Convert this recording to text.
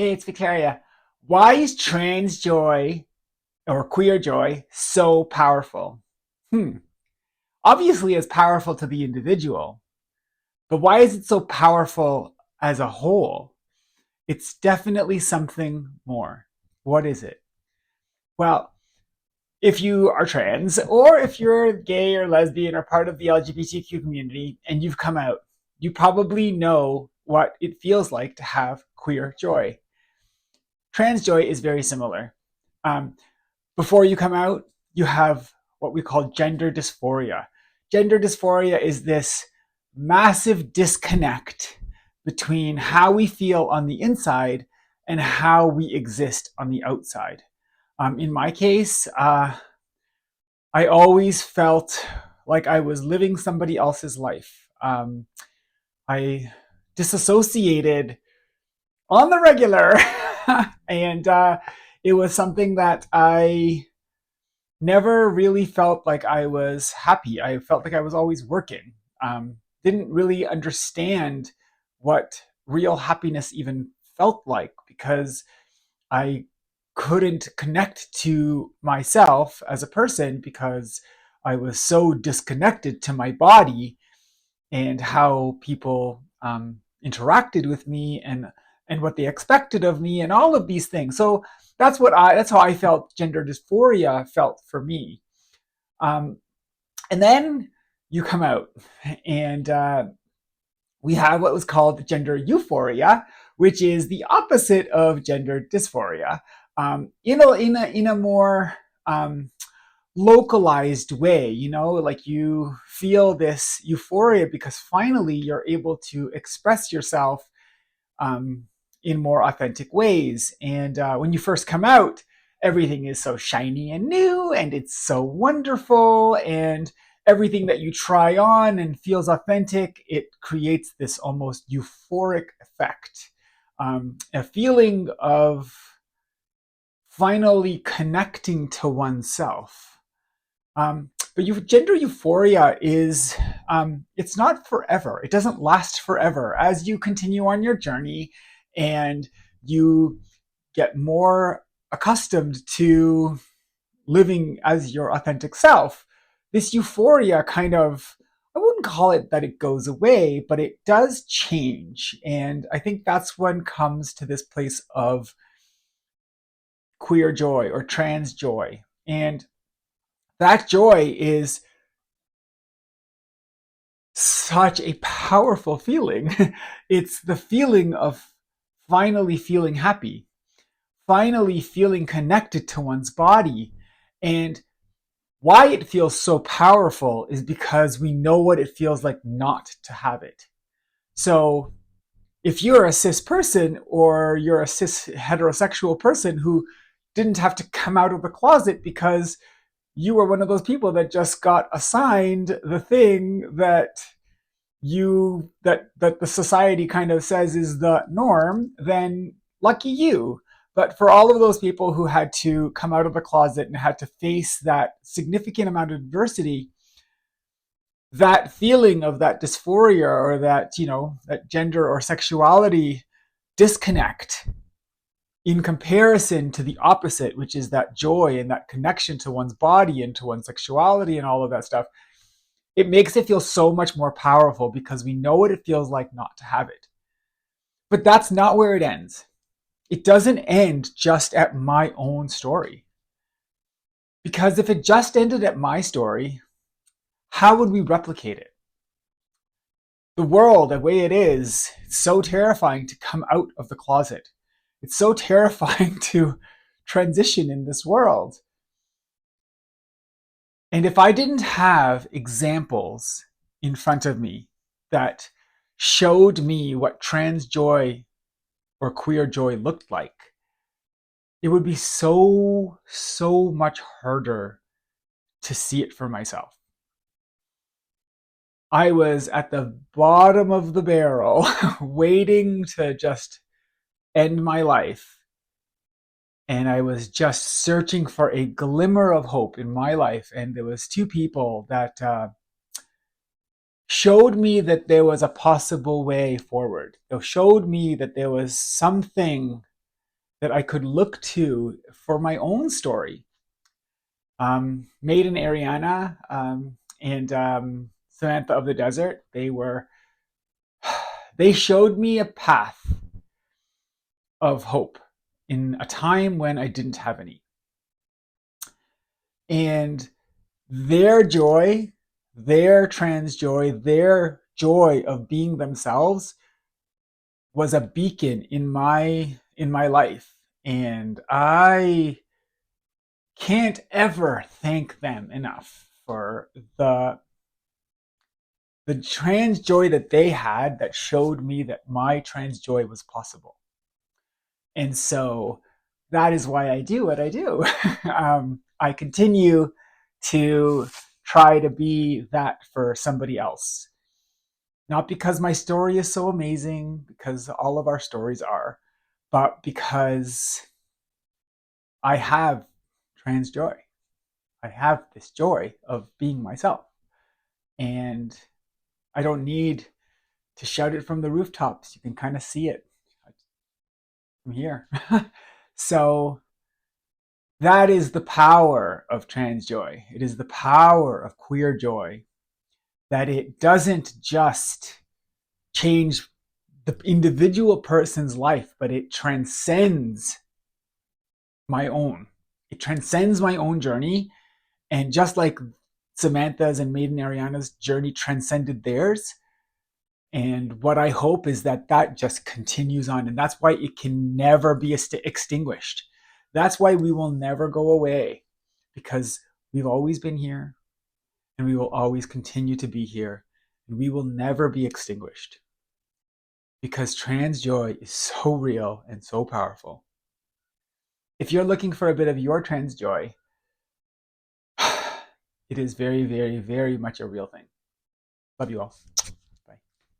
Hey, it's Victoria. Why is trans joy or queer joy so powerful? Hmm. Obviously, it's powerful to the individual, but why is it so powerful as a whole? It's definitely something more. What is it? Well, if you are trans, or if you're gay or lesbian or part of the LGBTQ community and you've come out, you probably know what it feels like to have queer joy. Trans joy is very similar. Um, Before you come out, you have what we call gender dysphoria. Gender dysphoria is this massive disconnect between how we feel on the inside and how we exist on the outside. In my case, I always felt like I was living somebody else's life. I disassociated on the regular, and it was something that I never really felt like I was happy. I felt like I was always working. Didn't really understand what real happiness even felt like because I couldn't connect to myself as a person because I was so disconnected to my body and how people interacted with me and what they expected of me and all of these things. So that's how I felt gender dysphoria felt for me. Um, and then you come out and we have what was called gender euphoria, which is the opposite of gender dysphoria. In a more localized way, like you feel this euphoria because finally you're able to express yourself um, in more authentic ways. And when you first come out, everything is so shiny and new and it's so wonderful. And everything that you try on and feels authentic, it creates this almost euphoric effect, a feeling of finally connecting to oneself. But gender euphoria is, it's not forever. It doesn't last forever. As you continue on your journey and you get more accustomed to living as your authentic self, this euphoria kind of, I wouldn't call it that it goes away, but it does change. And I think that's when comes to this place of queer joy or trans joy. And that joy is such a powerful feeling. It's the feeling of finally feeling happy, finally feeling connected to one's body. And why it feels so powerful is because we know what it feels like not to have it. So if you're a cis person or you're a cis heterosexual person who didn't have to come out of the closet because you were one of those people that just got assigned the thing that the society kind of says is the norm, then lucky you. But for all of those people who had to come out of the closet and had to face that significant amount of adversity, that feeling of that dysphoria or that gender or sexuality disconnect in comparison to the opposite, which is that joy and that connection to one's body and to one's sexuality and all of that stuff, it makes it feel so much more powerful because we know what it feels like not to have it. But that's not where it ends. It doesn't end just at my own story. Because if it just ended at my story, how would we replicate it? The world, the way it is, it's so terrifying to come out of the closet. It's so terrifying to transition in this world. And if I didn't have examples in front of me that showed me what trans joy or queer joy looked like, it would be so much harder to see it for myself. I was at the bottom of the barrel, waiting to just end my life. And I was just searching for a glimmer of hope in my life. And there was two people that showed me that there was a possible way forward. They showed me that there was something that I could look to for my own story. Maiden Ariana and Samantha of the Desert, they showed me a path of hope in a time when I didn't have any. And their joy, their trans joy, their joy of being themselves was a beacon in my life. And I can't ever thank them enough for the the trans joy that they had that showed me that my trans joy was possible. And so that is why I do what I do. I continue to try to be that for somebody else. Not because my story is so amazing, because all of our stories are, but because I have trans joy. I have this joy of being myself. And I don't need to shout it from the rooftops. You can kind of see it from here. So that is the power of trans joy. It is the power of queer joy that it doesn't just change the individual person's life, but it transcends my own. It transcends my own journey. And just like Samantha's and Maiden Ariana's journey transcended theirs, and what I hope is that that just continues on. And that's why it can never be extinguished. That's why we will never go away, because we've always been here and we will always continue to be here. And we will never be extinguished because trans joy is so real and so powerful. If you're looking for a bit of your trans joy, it is very, very, very much a real thing. Love you all.